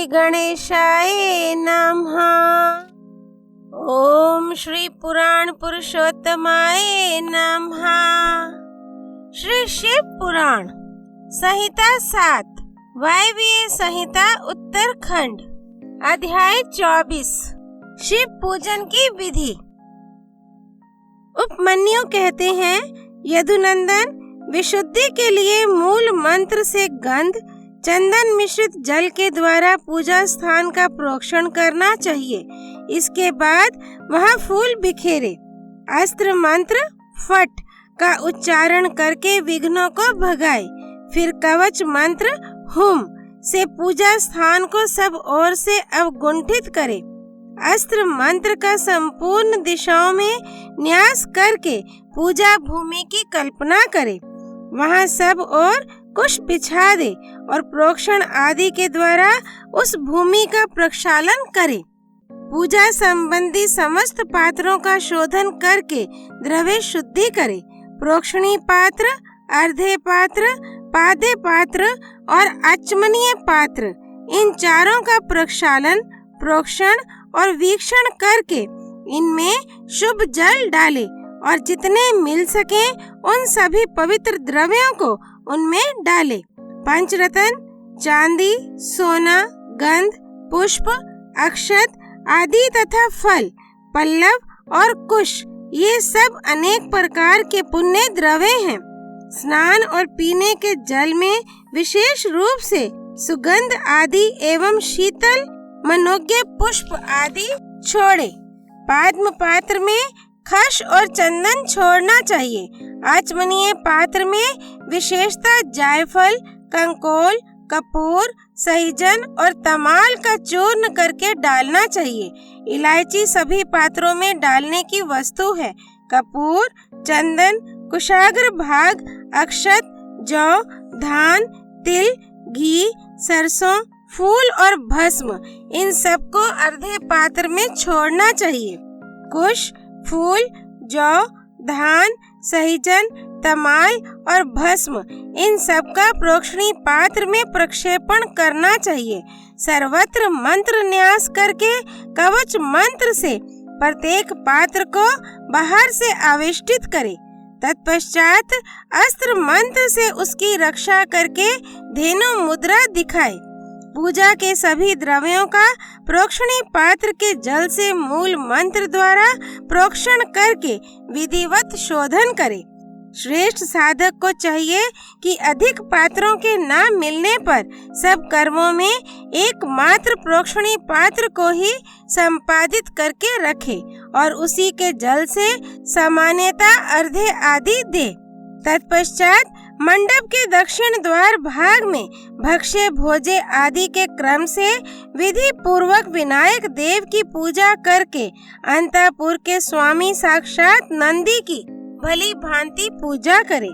श्री गणेशाय नमः। ओम श्री पुराण पुरुषोत्तमाय नमः। श्री शिव पुराण संहिता 7 वायव्य संहिता उत्तरखंड अध्याय 24 शिव पूजन की विधि। उपमन्यु कहते हैं, यदुनंदन, विशुद्धि के लिए मूल मंत्र से गंध चंदन मिश्रित जल के द्वारा पूजा स्थान का प्रोक्षण करना चाहिए। इसके बाद वहाँ फूल बिखेरे, अस्त्र मंत्र फट का उच्चारण करके विघ्नों को भगाए। फिर कवच मंत्र हुम से पूजा स्थान को सब ओर से अवगुंठित करे। अस्त्र मंत्र का संपूर्ण दिशाओं में न्यास करके पूजा भूमि की कल्पना करे। वहाँ सब ओर कुश बिछा दे और प्रोक्षण आदि के द्वारा उस भूमि का प्रक्षालन करे। पूजा संबंधी समस्त पात्रों का शोधन करके द्रव्य शुद्धि करे। प्रोक्षणी पात्र, अर्धे पात्र, पादे पात्र और आचमनीय पात्र, इन चारों का प्रक्षालन, प्रोक्षण और वीक्षण करके इनमें शुभ जल डाले और जितने मिल सके उन सभी पवित्र द्रव्यों को उनमें डाले। पंचरत्न, चांदी, सोना, गंध, पुष्प, अक्षत आदि तथा फल, पल्लव और कुश, ये सब अनेक प्रकार के पुण्य द्रव्य हैं। स्नान और पीने के जल में विशेष रूप से सुगंध आदि एवं शीतल मनोज्ञ पुष्प आदि छोड़े। पाद्म पात्र में खश और चंदन छोड़ना चाहिए। आचमनीय पात्र में विशेषता जायफल, कंकोल, कपूर, सहीजन और तमाल का चूर्ण करके डालना चाहिए। इलायची सभी पात्रों में डालने की वस्तु है। कपूर, चंदन, कुशाग्र भाग, अक्षत, जौ, धान, तिल, घी, सरसों, फूल और भस्म, इन सबको अर्धे पात्र में छोड़ना चाहिए। कुश, फूल, जौ, धान, सहीजन, तमाल और भस्म, इन सब का प्रोक्षणी पात्र में प्रक्षेपण करना चाहिए। सर्वत्र मंत्र न्यास करके कवच मंत्र से प्रत्येक पात्र को बाहर से आवेष्टित करे। तत्पश्चात अस्त्र मंत्र से उसकी रक्षा करके धेनु मुद्रा दिखाए। पूजा के सभी द्रव्यों का प्रोक्षणी पात्र के जल से मूल मंत्र द्वारा प्रोक्षण करके विधिवत शोधन करे। श्रेष्ठ साधक को चाहिए कि अधिक पात्रों के न मिलने पर सब कर्मों में एकमात्र प्रोक्षणी पात्र को ही संपादित करके रखे और उसी के जल से सामान्यता अर्धे आदि दे। तत्पश्चात मंडप के दक्षिण द्वार भाग में भक्ष्य भोजे आदि के क्रम से विधि पूर्वक विनायक देव की पूजा करके अंतःपुर के स्वामी साक्षात नंदी की भली भांति पूजा करे।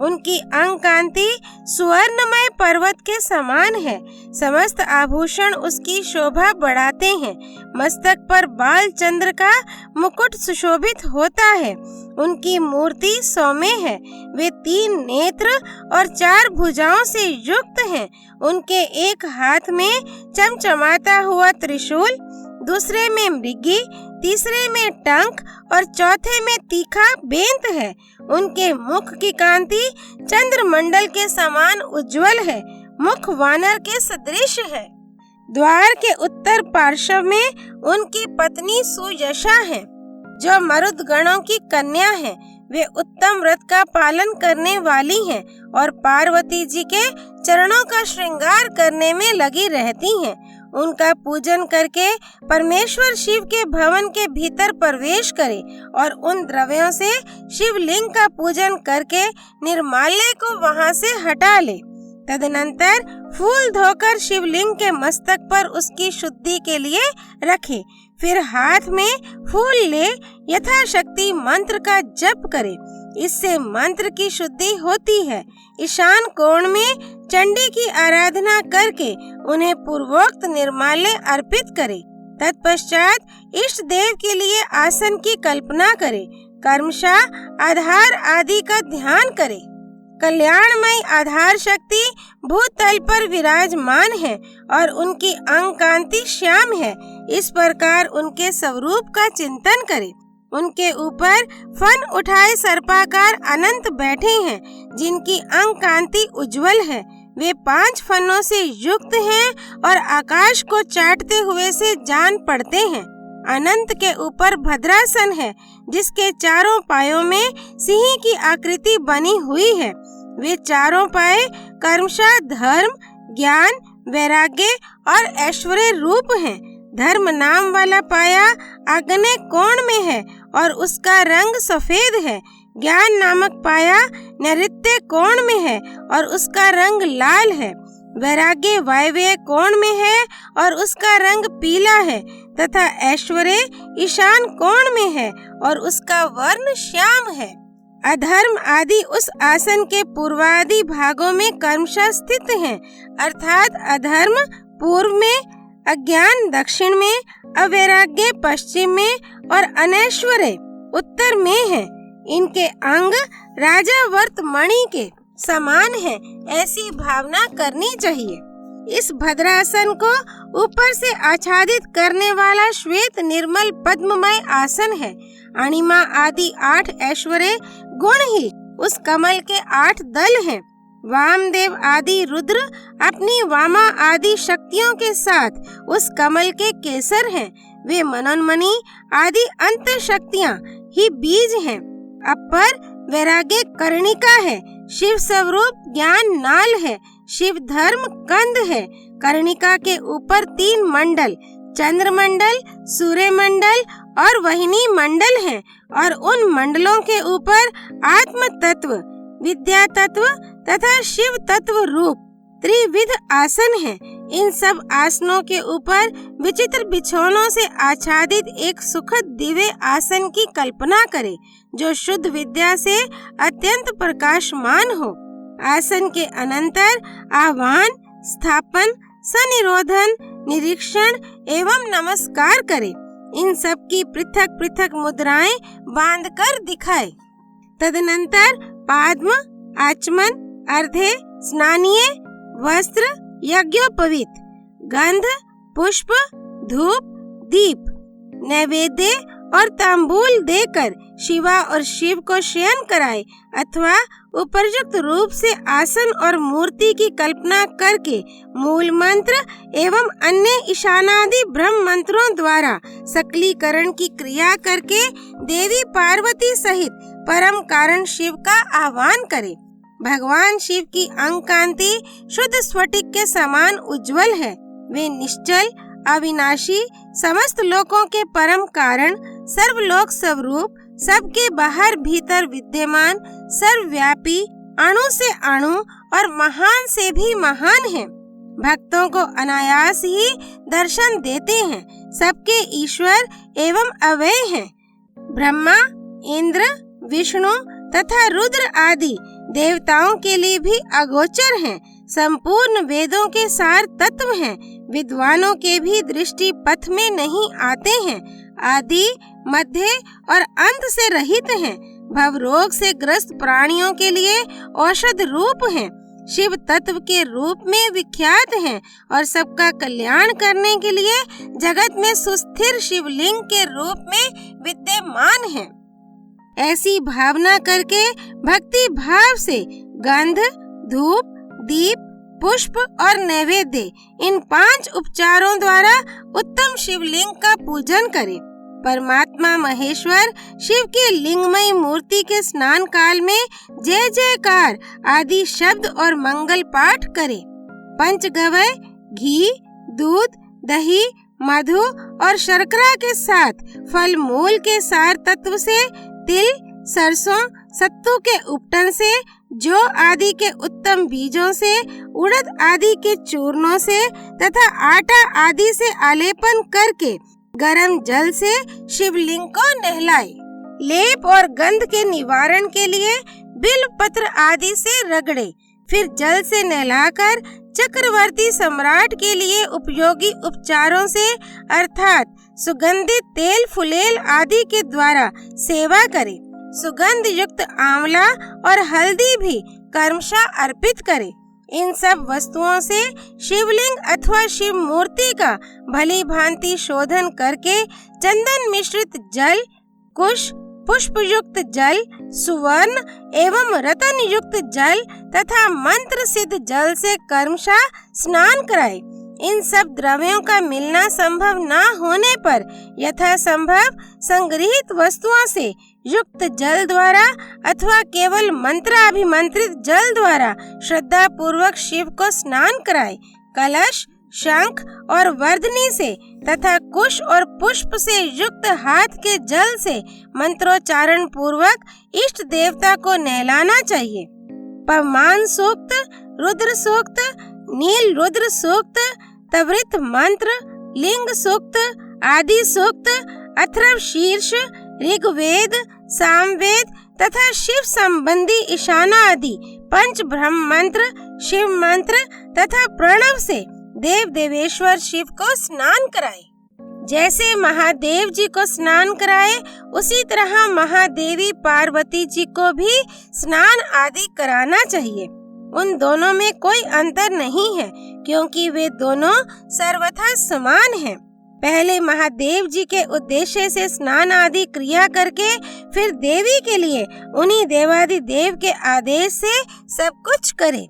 उनकी अंग कांति सुवर्णमय पर्वत के समान है। समस्त आभूषण उसकी शोभा बढ़ाते हैं। मस्तक पर बाल चंद्र का मुकुट सुशोभित होता है। उनकी मूर्ति सौम्य है। वे 3 नेत्र और 4 भुजाओं से युक्त हैं। उनके एक हाथ में चमचमाता हुआ त्रिशूल, दूसरे में मृगी, तीसरे में टंक और चौथे में तीखा बेंत है। उनके मुख की कांति चंद्रमंडल के समान उज्जवल है। मुख वानर के सदृश है। द्वार के उत्तर पार्श्व में उनकी पत्नी सुयशा है, जो मरुद गणों की कन्या है। वे उत्तम व्रत का पालन करने वाली हैं और पार्वती जी के चरणों का श्रृंगार करने में लगी रहती हैं। उनका पूजन करके परमेश्वर शिव के भवन के भीतर प्रवेश करे और उन द्रव्यों से शिवलिंग का पूजन करके निर्माल्य को वहां से हटा ले। तदनंतर फूल धोकर शिवलिंग के मस्तक पर उसकी शुद्धि के लिए रखे। फिर हाथ में फूल ले यथाशक्ति मंत्र का जप करे। इससे मंत्र की शुद्धि होती है। ईशान कोण में चंडी की आराधना करके उन्हें पूर्वोक्त निर्माल्य अर्पित करे। तत्पश्चात इष्ट देव के लिए आसन की कल्पना करे। कर्मशा, आधार आदि का ध्यान करे। कल्याणमय आधार शक्ति भूतल पर विराजमान है और उनकी अंग कांति श्याम है। इस प्रकार उनके स्वरूप का चिंतन करें। उनके ऊपर फन उठाए सर्पाकार अनंत बैठे हैं, जिनकी अंग कांति उज्जवल है। वे 5 फनों से युक्त हैं और आकाश को चाटते हुए से जान पड़ते हैं। अनंत के ऊपर भद्रासन है, जिसके चारों पायों में सिंह की आकृति बनी हुई है। वे चारों पाए कर्मशः धर्म, ज्ञान, वैराग्य और ऐश्वर्य रूप हैं। धर्म नाम वाला पाया आग्नेय कोण में है और उसका रंग सफेद है। ज्ञान नामक पाया नैऋत्य कोण में है और उसका रंग लाल है। वैराग्य वायव्य कोण में है और उसका रंग पीला है तथा ऐश्वर्य ईशान कोण में है और उसका वर्ण श्याम है। अधर्म आदि उस आसन के पूर्वादि भागों में कर्मशः स्थित हैं, अर्थात अधर्म पूर्व में, अज्ञान दक्षिण में, अवैराग्य पश्चिम में और अनैश्वर्य उत्तर में है। इनके अंग राजा वर्त मणि के समान है, ऐसी भावना करनी चाहिए। इस भद्रासन को ऊपर से आच्छादित करने वाला श्वेत निर्मल पद्ममय आसन है। अणिमा आदि 8 ऐश्वर्य गुण ही उस कमल के 8 दल हैं। वामदेव आदि रुद्र अपनी वामा आदि शक्तियों के साथ उस कमल के केसर हैं। वे मनोन्मणि आदि अंत शक्तियाँ ही बीज हैं। अपर वैराग्य कर्णिका है। शिव स्वरूप ज्ञान नाल है। शिव धर्म कंद है। कर्णिका के ऊपर 3 मंडल, चंद्र मंडल, सूर्य मंडल और वहिनी मंडल हैं और उन मंडलों के ऊपर आत्म तत्व, विद्या तत्व तथा शिव तत्व रूप त्रिविध आसन है। इन सब आसनों के ऊपर विचित्र बिछौनों से आच्छादित एक सुखद दिव्य आसन की कल्पना करें, जो शुद्ध विद्या से अत्यंत प्रकाशमान हो। आसन के अनंतर आह्वान, स्थापन, सनिरोधन, निरीक्षण एवं नमस्कार करें। इन सब की पृथक पृथक मुद्राएं बांधकर दिखाए। तदनंतर पाद्म, आचमन, अर्धे, स्नानीय, वस्त्र, यज्ञोपवीत, गंध, पुष्प, धूप, दीप, नैवेद्य और तांबूल देकर शिवा और शिव को शयन कराए अथवा उपयुक्त रूप से आसन और मूर्ति की कल्पना करके मूल मंत्र एवं अन्य ईशानादि ब्रह्म मंत्रों द्वारा सकलीकरण की क्रिया करके देवी पार्वती सहित परम कारण शिव का आह्वान करे। भगवान शिव की अंग कांति शुद्ध स्फटिक के समान उज्जवल है। वे निश्चल, अविनाशी, समस्त लोकों के परम कारण, सर्वलोक स्वरूप, सबके बाहर भीतर विद्यमान, सर्वव्यापी, अणु से अणु और महान से भी महान हैं। भक्तों को अनायास ही दर्शन देते हैं। सबके ईश्वर एवं अव्यय हैं। ब्रह्मा, इंद्र, विष्णु तथा रुद्र आदि देवताओं के लिए भी अगोचर हैं। संपूर्ण वेदों के सार तत्व हैं। विद्वानों के भी दृष्टि पथ में नहीं आते हैं। आदि, मध्य और अंत से रहित हैं। भव रोग से ग्रस्त प्राणियों के लिए औषध रूप हैं। शिव तत्व के रूप में विख्यात हैं और सबका कल्याण करने के लिए जगत में सुस्थिर शिवलिंग के रूप में विद्यमान हैं। ऐसी भावना करके भक्ति भाव से गंध, धूप, दीप, पुष्प और नैवेद्य इन 5 उपचारों द्वारा उत्तम शिवलिंग का पूजन करें। परमात्मा महेश्वर शिव के लिंगमय मूर्ति के स्नान काल में जय जयकार आदि शब्द और मंगल पाठ करें। पंचगव्य, घी, दूध, दही, मधु और शर्करा के साथ फल मूल के सार तत्व से, तिल, सरसों, सत्तू के उपटन से, जौ आदि के उत्तम बीजों से, उड़द आदि के चूर्णों से तथा आटा आदि से आलेपन करके गरम जल से शिवलिंग को नहलाए। लेप और गंध के निवारण के लिए बिल्व पत्र आदि से रगड़े। फिर जल से नहलाकर चक्रवर्ती सम्राट के लिए उपयोगी उपचारों से अर्थात सुगंधित तेल, फुलेल आदि के द्वारा सेवा करें। सुगंध युक्त आंवला और हल्दी भी कर्मशः अर्पित करे। इन सब वस्तुओं से शिवलिंग अथवा शिव मूर्ति का भली भांति शोधन करके चंदन मिश्रित जल, कुश, पुष्प युक्त जल, सुवर्ण एवं रतन युक्त जल तथा मंत्र सिद्ध जल से कर्मशः स्नान कराए। इन सब द्रव्यों का मिलना संभव न होने पर यथासंभव संग्रहित वस्तुओं से युक्त जल द्वारा अथवा केवल मंत्राभिमंत्रित जल द्वारा श्रद्धा पूर्वक शिव को स्नान कराए। कलश, शंख और वर्धनी से तथा कुश और पुष्प से युक्त हाथ के जल से मंत्रोच्चारण पूर्वक इष्ट देवता को नहलाना चाहिए। पवमान सूक्त, रुद्र सूक्त, नील रुद्र सूक्त, तवृत मंत्र, लिंग सूक्त, आदि सूक्त, अथर्व शीर्ष, ऋग्वेद, सामवेद तथा शिव संबंधी ईशाना आदि पंच ब्रह्म मंत्र, शिव मंत्र तथा प्रणव से देव देवेश्वर शिव को स्नान कराए। जैसे महादेव जी को स्नान कराए उसी तरह महादेवी पार्वती जी को भी स्नान आदि कराना चाहिए। उन दोनों में कोई अंतर नहीं है क्योंकि वे दोनों सर्वथा समान हैं। पहले महादेव जी के उद्देश्य से स्नान आदि क्रिया करके फिर देवी के लिए उन्हीं देवादिदेव के आदेश से सब कुछ करे।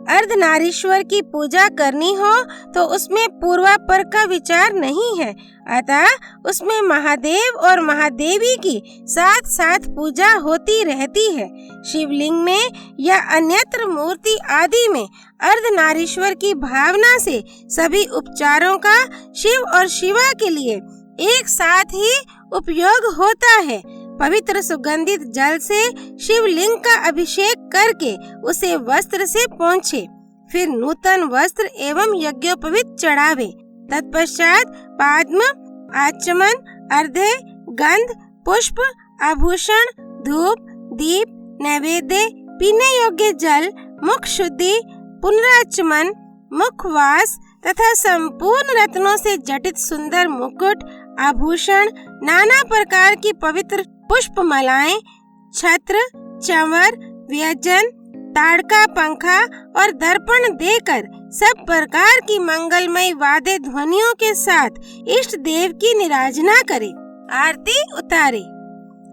अर्धनारीश्वर की पूजा करनी हो तो उसमें पूर्वापर का विचार नहीं है, अतः उसमें महादेव और महादेवी की साथ साथ पूजा होती रहती है। शिवलिंग में या अन्यत्र मूर्ति आदि में अर्धनारीश्वर की भावना से सभी उपचारों का शिव और शिवा के लिए एक साथ ही उपयोग होता है। पवित्र सुगंधित जल से शिवलिंग का अभिषेक करके उसे वस्त्र से पोंछे, फिर नूतन वस्त्र एवं यज्ञोपवीत चढ़ावे। तत्पश्चात पाद्म, आचमन, अर्घ्य, गंध, पुष्प, आभूषण, धूप, दीप, नैवेद्य, पीने योग्य जल, मुख शुद्धि, पुनराचमन, मुखवास तथा संपूर्ण रत्नों से जटित सुंदर मुकुट, आभूषण, नाना प्रकार की पवित्र पुष्प मालाएं, छत्र, चंवर, व्यंजन, ताड़का पंखा और दर्पण देकर सब प्रकार की मंगलमय वाद्य ध्वनियों के साथ इष्ट देव की निराजना करे, आरती उतारे।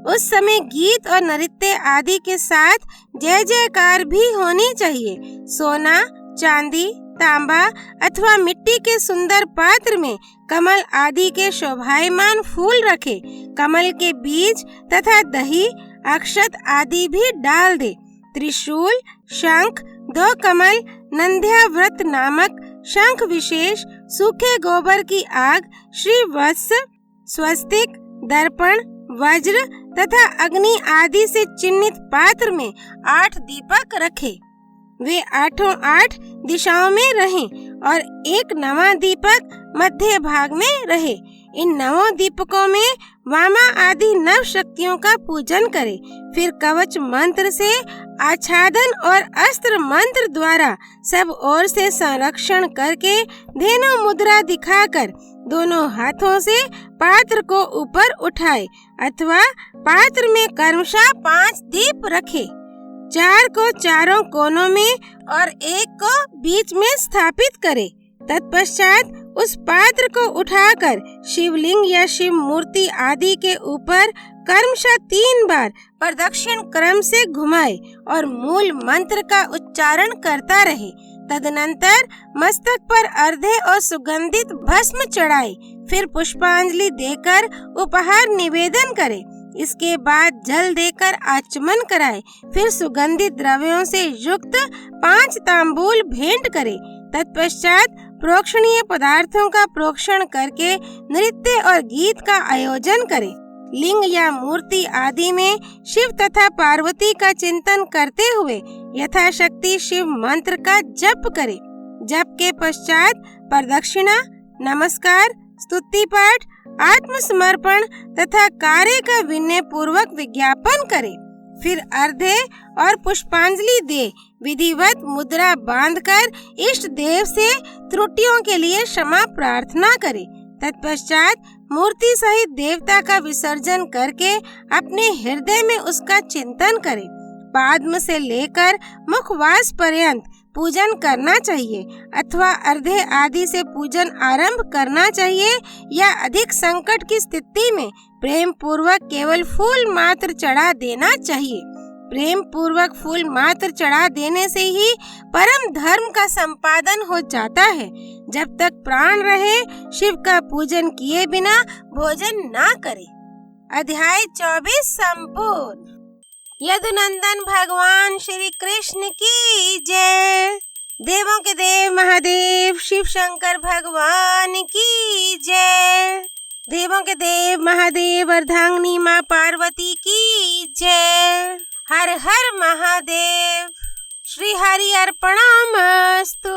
उस समय गीत और नृत्य आदि के साथ जय जयकार भी होनी चाहिए। सोना, चांदी, तांबा अथवा मिट्टी के सुंदर पात्र में कमल आदि के शोभायमान फूल रखे, कमल के बीज तथा दही, अक्षत आदि भी डाल दे। त्रिशूल, शंख, 2 कमल, नंद्याव्रत नामक शंख विशेष, सूखे गोबर की आग, श्रीवत्स, स्वस्तिक, दर्पण, वज्र तथा अग्नि आदि से चिन्हित पात्र में 8 दीपक रखे। वे 8 दिशाओं में रहें और एक नवा दीपक मध्य भाग में रहे। इन 9 दीपकों में वामा आदि नव शक्तियों का पूजन करे। फिर कवच मंत्र से आच्छादन और अस्त्र मंत्र द्वारा सब ओर से संरक्षण करके धेनु मुद्रा दिखाकर दोनों हाथों से पात्र को ऊपर उठाए अथवा पात्र में क्रमशः 5 दीप रखे। 4 को चारों कोनों में और 1 को बीच में स्थापित करे। तत्पश्चात उस पात्र को उठाकर शिवलिंग या शिव मूर्ति आदि के ऊपर क्रमशः 3 बार प्रदक्षिण क्रम से घुमाए और मूल मंत्र का उच्चारण करता रहे। तदनंतर मस्तक पर अर्घ्य और सुगंधित भस्म चढ़ाए। फिर पुष्पांजलि देकर उपहार निवेदन करे। इसके बाद जल देकर आचमन कराए। फिर सुगंधित द्रव्यों से युक्त 5 तांबूल भेंट करे। तत्पश्चात प्रोक्षणीय पदार्थों का प्रोक्षण करके नृत्य और गीत का आयोजन करे। लिंग या मूर्ति आदि में शिव तथा पार्वती का चिंतन करते हुए यथाशक्ति शिव मंत्र का जप करे। जप के पश्चात प्रदक्षिणा, नमस्कार, स्तुति पाठ, आत्मसमर्पण तथा कार्य का विनय पूर्वक विज्ञापन करे। फिर अर्घ्य और पुष्पांजलि दे। विधिवत मुद्रा बांधकर इष्ट देव से त्रुटियों के लिए क्षमा प्रार्थना करे। तत्पश्चात मूर्ति सहित देवता का विसर्जन करके अपने हृदय में उसका चिंतन करे। पाद्म से लेकर मुखवास पर्यंत पूजन करना चाहिए अथवा अर्धे आदि से पूजन आरंभ करना चाहिए या अधिक संकट की स्थिति में प्रेम पूर्वक केवल फूल मात्र चढ़ा देना चाहिए। प्रेम पूर्वक फूल मात्र चढ़ा देने से ही परम धर्म का संपादन हो जाता है। जब तक प्राण रहे शिव का पूजन किए बिना भोजन ना करे। अध्याय 24 संपूर्ण। यदुनंदन भगवान श्री कृष्ण की जय। देवों के देव महादेव शिव शंकर भगवान की जय। देवों के देव महादेव अर्धांगिनी माँ पार्वती की जय। हर हर महादेव। श्री हरि अर्पणमस्तु।